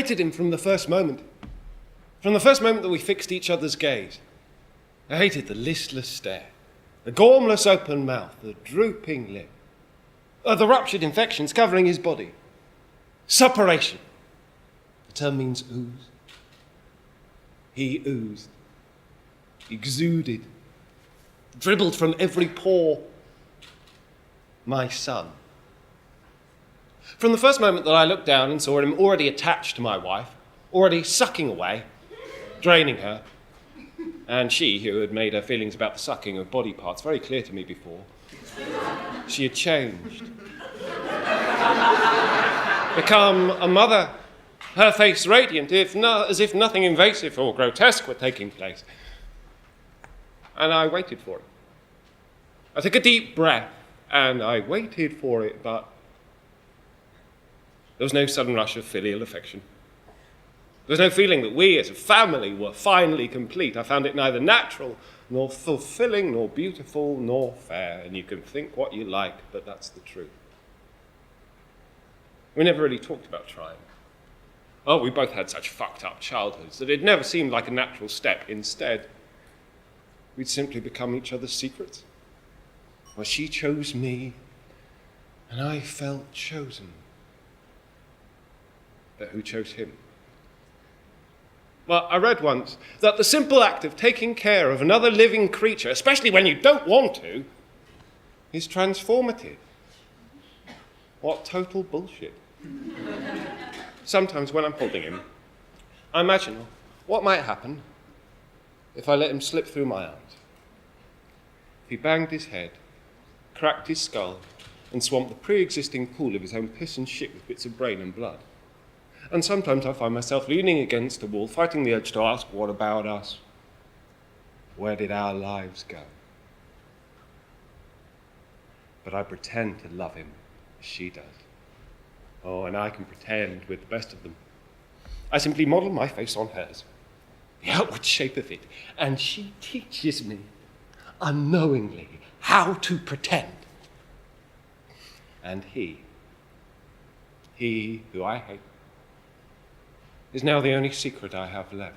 hated him from the first moment. From the first moment that we fixed each other's gaze. I hated the listless stare, the gormless open mouth, the drooping lip, the ruptured infections covering his body. Suppuration. The term means ooze. He oozed, exuded, dribbled from every pore. My son. From the first moment that I looked down and saw him already attached to my wife, already sucking away, draining her, and she, who had made her feelings about the sucking of body parts very clear to me before, she had changed. Become a mother, her face radiant, as if nothing invasive or grotesque were taking place. And I waited for it. I took a deep breath, and I waited for it, but there was no sudden rush of filial affection. There was no feeling that we as a family were finally complete. I found it neither natural, nor fulfilling, nor beautiful, nor fair. And you can think what you like, but that's the truth. We never really talked about trying. Oh, we both had such fucked up childhoods that it never seemed like a natural step. Instead, we'd simply become each other's secrets. Well, she chose me, and I felt chosen. But who chose him? Well, I read once that the simple act of taking care of another living creature, especially when you don't want to, is transformative. What total bullshit. Sometimes when I'm holding him, I imagine what might happen if I let him slip through my arms. If he banged his head, cracked his skull, and swamped the pre-existing pool of his own piss and shit with bits of brain and blood. And sometimes I find myself leaning against a wall, fighting the urge to ask, what about us? Where did our lives go? But I pretend to love him as she does. Oh, and I can pretend with the best of them. I simply model my face on hers, the outward shape of it, and she teaches me, unknowingly, how to pretend. And he who I hate, is now the only secret I have left.